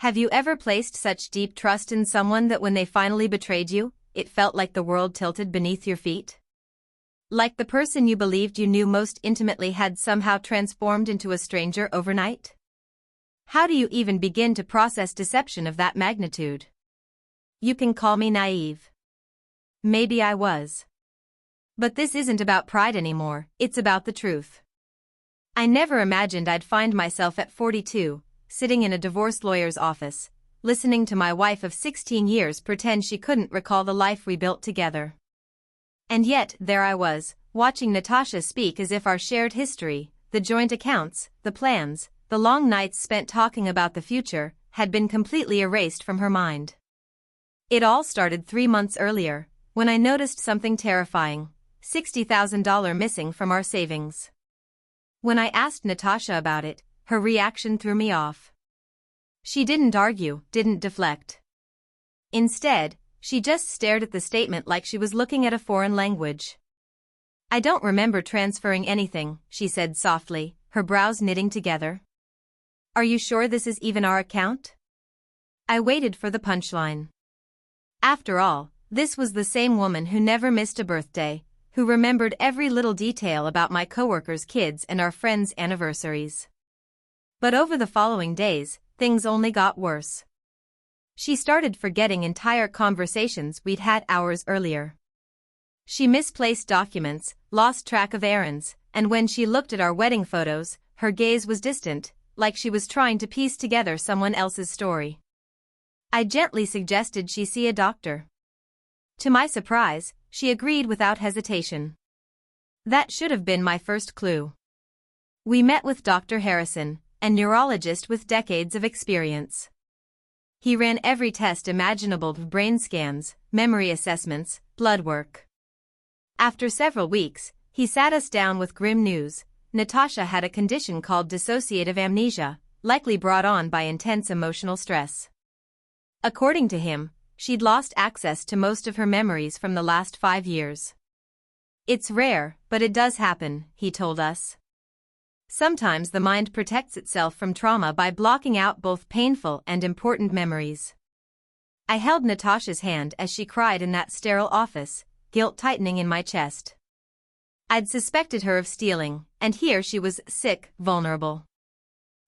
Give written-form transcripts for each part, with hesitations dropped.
Have you ever placed such deep trust in someone that when they finally betrayed you, it felt like the world tilted beneath your feet? Like the person you believed you knew most intimately had somehow transformed into a stranger overnight? How do you even begin to process deception of that magnitude? You can call me naive. Maybe I was. But this isn't about pride anymore, it's about the truth. I never imagined I'd find myself at 42, sitting in a divorce lawyer's office, listening to my wife of 16 years pretend she couldn't recall the life we built together. And yet, there I was, watching Natasha speak as if our shared history, the joint accounts, the plans, the long nights spent talking about the future, had been completely erased from her mind. It all started 3 months earlier, when I noticed something terrifying: $60,000 missing from our savings. When I asked Natasha about it, her reaction threw me off. She didn't argue, didn't deflect. Instead, she just stared at the statement like she was looking at a foreign language. "I don't remember transferring anything," she said softly, her brows knitting together. "Are you sure this is even our account?" I waited for the punchline. After all, this was the same woman who never missed a birthday, who remembered every little detail about my coworkers' kids and our friends' anniversaries. But over the following days, things only got worse. She started forgetting entire conversations we'd had hours earlier. She misplaced documents, lost track of errands, and when she looked at our wedding photos, her gaze was distant, like she was trying to piece together someone else's story. I gently suggested she see a doctor. To my surprise, she agreed without hesitation. That should have been my first clue. We met with Dr. Harrison, a neurologist with decades of experience. He ran every test imaginable: brain scans, memory assessments, blood work. After several weeks, he sat us down with grim news: Natasha had a condition called dissociative amnesia, likely brought on by intense emotional stress. According to him, she'd lost access to most of her memories from the last 5 years. "It's rare, but it does happen," he told us. "Sometimes the mind protects itself from trauma by blocking out both painful and important memories." I held Natasha's hand as she cried in that sterile office, guilt tightening in my chest. I'd suspected her of stealing, and here she was, sick, vulnerable.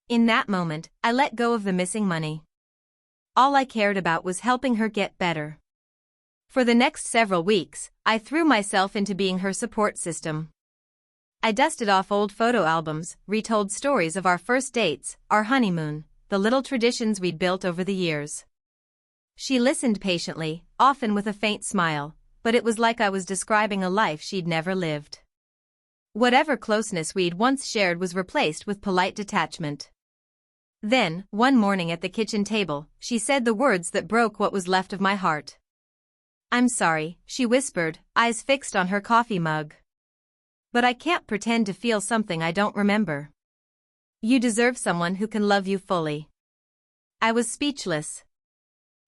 In that moment, I let go of the missing money. All I cared about was helping her get better. For the next several weeks, I threw myself into being her support system. I dusted off old photo albums, retold stories of our first dates, our honeymoon, the little traditions we'd built over the years. She listened patiently, often with a faint smile, but it was like I was describing a life she'd never lived. Whatever closeness we'd once shared was replaced with polite detachment. Then, one morning at the kitchen table, she said the words that broke what was left of my heart. "I'm sorry," she whispered, eyes fixed on her coffee mug. "But I can't pretend to feel something I don't remember. You deserve someone who can love you fully." I was speechless.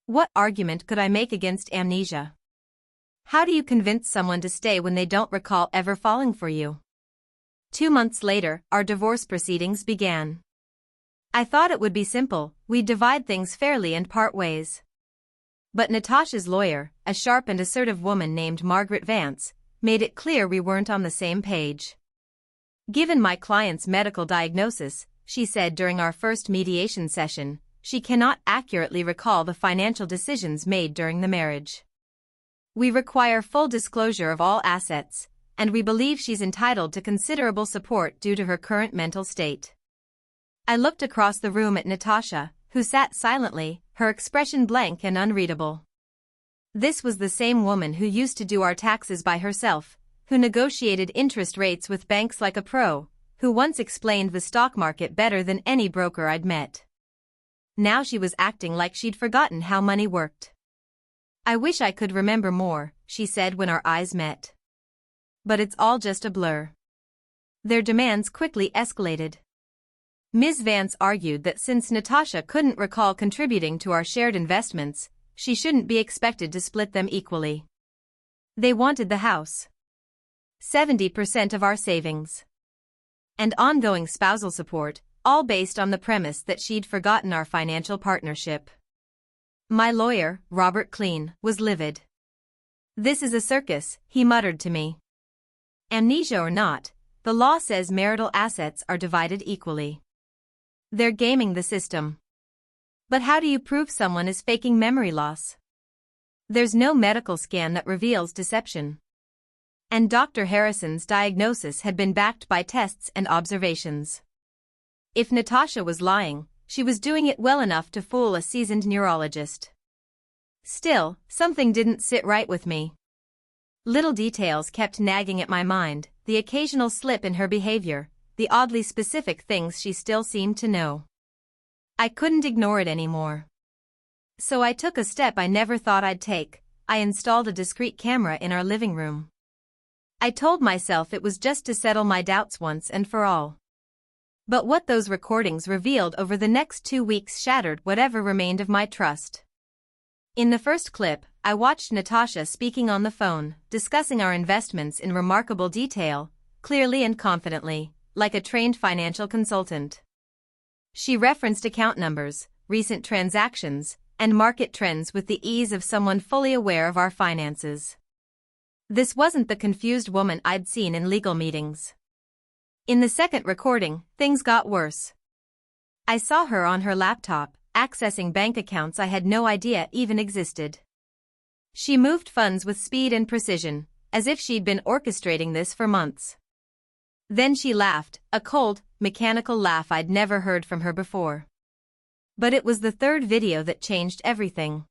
What argument could I make against amnesia? How do you convince someone to stay when they don't recall ever falling for you? 2 months later, our divorce proceedings began. I thought it would be simple: we'd divide things fairly and part ways. But Natasha's lawyer, a sharp and assertive woman named Margaret Vance, made it clear we weren't on the same page. "Given my client's medical diagnosis," she said during our first mediation session, "she cannot accurately recall the financial decisions made during the marriage. We require full disclosure of all assets, and we believe she's entitled to considerable support due to her current mental state." I looked across the room at Natasha, who sat silently, her expression blank and unreadable. This was the same woman who used to do our taxes by herself, who negotiated interest rates with banks like a pro, who once explained the stock market better than any broker I'd met. Now she was acting like she'd forgotten how money worked. "I wish I could remember more," she said when our eyes met. "But it's all just a blur." Their demands quickly escalated. Ms. Vance argued that since Natasha couldn't recall contributing to our shared investments, she shouldn't be expected to split them equally. They wanted the house, 70% of our savings, and ongoing spousal support, all based on the premise that she'd forgotten our financial partnership. My lawyer, Robert Clean, was livid. "This is a circus," he muttered to me. "Amnesia or not, the law says marital assets are divided equally. They're gaming the system. But how do you prove someone is faking memory loss? There's no medical scan that reveals deception." And Dr. Harrison's diagnosis had been backed by tests and observations. If Natasha was lying, she was doing it well enough to fool a seasoned neurologist. Still, something didn't sit right with me. Little details kept nagging at my mind, the occasional slip in her behavior, the oddly specific things she still seemed to know. I couldn't ignore it anymore. So I took a step I never thought I'd take. I installed a discreet camera in our living room. I told myself it was just to settle my doubts once and for all. But what those recordings revealed over the next 2 weeks shattered whatever remained of my trust. In the first clip, I watched Natasha speaking on the phone, discussing our investments in remarkable detail, clearly and confidently, like a trained financial consultant. She referenced account numbers, recent transactions, and market trends with the ease of someone fully aware of our finances. This wasn't the confused woman I'd seen in legal meetings. In the second recording, things got worse. I saw her on her laptop, accessing bank accounts I had no idea even existed. She moved funds with speed and precision, as if she'd been orchestrating this for months. Then she laughed, a cold, mechanical laugh I'd never heard from her before. But it was the third video that changed everything.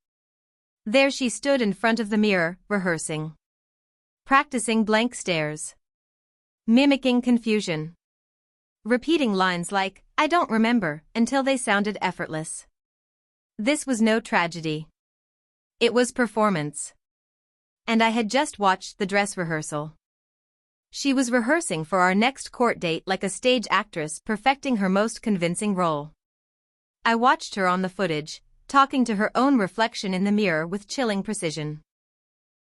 There she stood in front of the mirror, rehearsing. Practicing blank stares. Mimicking confusion. Repeating lines like, "I don't remember," until they sounded effortless. This was no tragedy. It was performance. And I had just watched the dress rehearsal. She was rehearsing for our next court date like a stage actress perfecting her most convincing role. I watched her on the footage, talking to her own reflection in the mirror with chilling precision.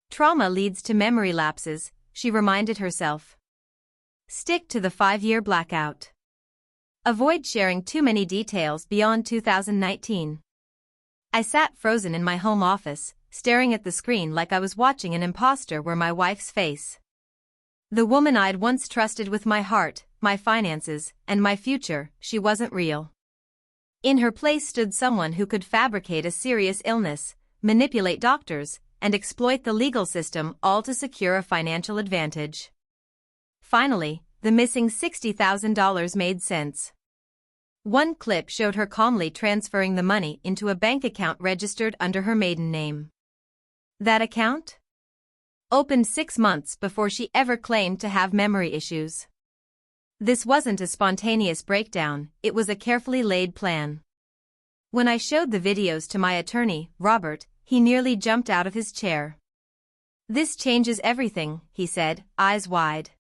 Trauma leads to memory lapses, she reminded herself. Stick to the 5-year blackout. Avoid sharing too many details beyond 2019. I sat frozen in my home office, staring at the screen like I was watching an imposter wear my wife's face. The woman I'd once trusted with my heart, my finances, and my future, she wasn't real. In her place stood someone who could fabricate a serious illness, manipulate doctors, and exploit the legal system all to secure a financial advantage. Finally, the missing $60,000 made sense. One clip showed her calmly transferring the money into a bank account registered under her maiden name. That account? Opened 6 months before she ever claimed to have memory issues. This wasn't a spontaneous breakdown, it was a carefully laid plan. When I showed the videos to my attorney, Robert, he nearly jumped out of his chair. "This changes everything," he said, eyes wide.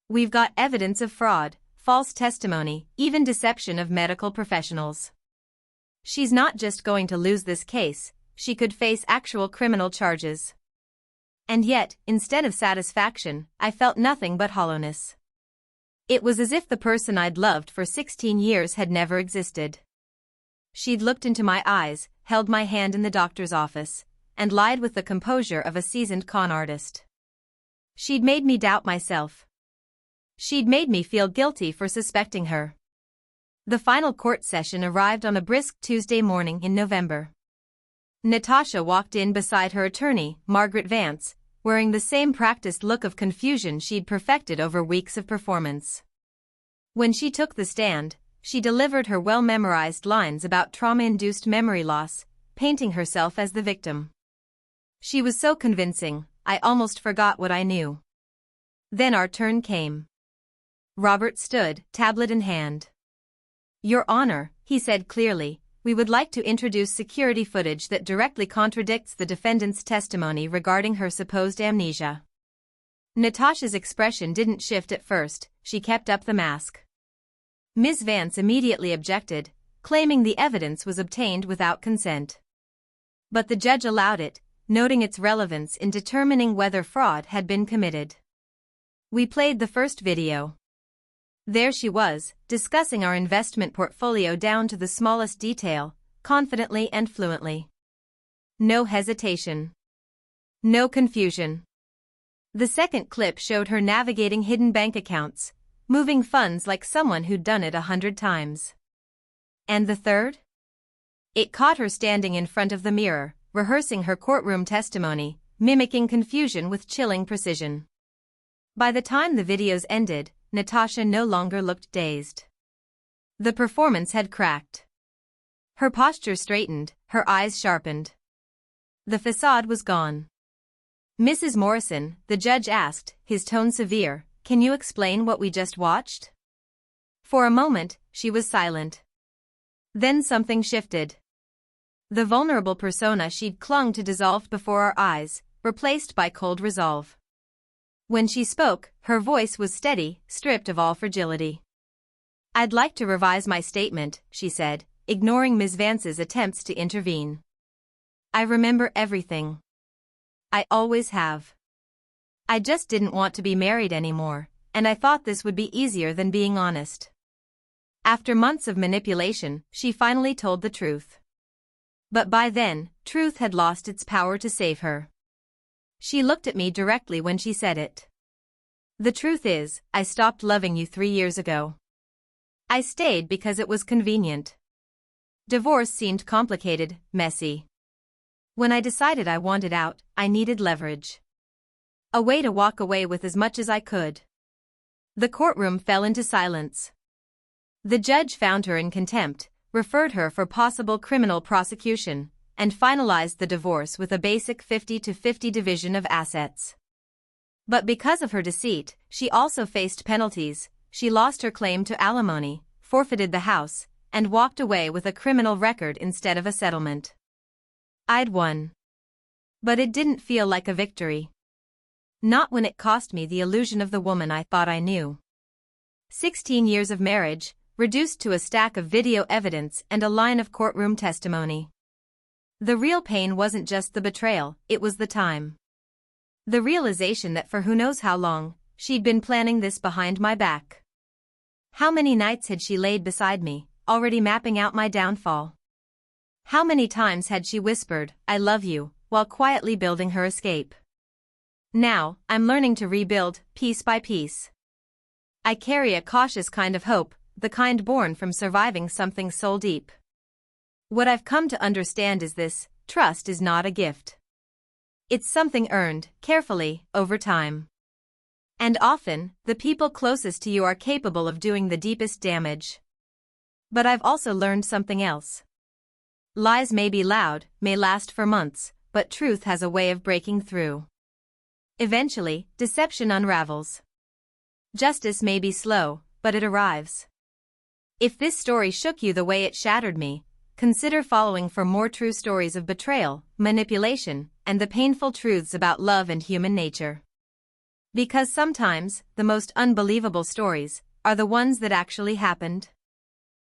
"We've got evidence of fraud, false testimony, even deception of medical professionals. She's not just going to lose this case, she could face actual criminal charges." And yet, instead of satisfaction, I felt nothing but hollowness. It was as if the person I'd loved for 16 years had never existed. She'd looked into my eyes, held my hand in the doctor's office, and lied with the composure of a seasoned con artist. She'd made me doubt myself. She'd made me feel guilty for suspecting her. The final court session arrived on a brisk Tuesday morning in November. Natasha walked in beside her attorney, Margaret Vance, wearing the same practiced look of confusion she'd perfected over weeks of performance. When she took the stand, she delivered her well-memorized lines about trauma-induced memory loss, painting herself as the victim. She was so convincing, I almost forgot what I knew. Then our turn came. Robert stood, tablet in hand. "Your Honor," he said clearly, "we would like to introduce security footage that directly contradicts the defendant's testimony regarding her supposed amnesia." Natasha's expression didn't shift at first, she kept up the mask. Ms. Vance immediately objected, claiming the evidence was obtained without consent. But the judge allowed it, noting its relevance in determining whether fraud had been committed. We played the first video. There she was, discussing our investment portfolio down to the smallest detail, confidently and fluently. No hesitation. No confusion. The second clip showed her navigating hidden bank accounts, moving funds like someone who'd done it 100 times. And the third? It caught her standing in front of the mirror, rehearsing her courtroom testimony, mimicking confusion with chilling precision. By the time the videos ended, Natasha no longer looked dazed. The performance had cracked. Her posture straightened, her eyes sharpened. The facade was gone. "Mrs. Morrison," the judge asked, his tone severe, "can you explain what we just watched?" For a moment, she was silent. Then something shifted. The vulnerable persona she'd clung to dissolved before our eyes, replaced by cold resolve. When she spoke, her voice was steady, stripped of all fragility. "I'd like to revise my statement," she said, ignoring Ms. Vance's attempts to intervene. "I remember everything. I always have. I just didn't want to be married anymore, and I thought this would be easier than being honest." After months of manipulation, she finally told the truth. But by then, truth had lost its power to save her. She looked at me directly when she said it. "The truth is, I stopped loving you 3 years ago. I stayed because it was convenient. Divorce seemed complicated, messy. When I decided I wanted out, I needed leverage. A way to walk away with as much as I could." The courtroom fell into silence. The judge found her in contempt, referred her for possible criminal prosecution, and finalized the divorce with a basic 50-50 division of assets. But because of her deceit, she also faced penalties. She lost her claim to alimony, forfeited the house, and walked away with a criminal record instead of a settlement. I'd won. But it didn't feel like a victory. Not when it cost me the illusion of the woman I thought I knew. 16 years of marriage, reduced to a stack of video evidence and a line of courtroom testimony. The real pain wasn't just the betrayal, it was the time. The realization that for who knows how long, she'd been planning this behind my back. How many nights had she laid beside me, already mapping out my downfall? How many times had she whispered, "I love you," while quietly building her escape? Now, I'm learning to rebuild, piece by piece. I carry a cautious kind of hope, the kind born from surviving something soul deep. What I've come to understand is this: trust is not a gift. It's something earned, carefully, over time. And often, the people closest to you are capable of doing the deepest damage. But I've also learned something else. Lies may be loud, may last for months, but truth has a way of breaking through. Eventually, deception unravels. Justice may be slow, but it arrives. If this story shook you the way it shattered me, consider following for more true stories of betrayal, manipulation, and the painful truths about love and human nature. Because sometimes, the most unbelievable stories are the ones that actually happened.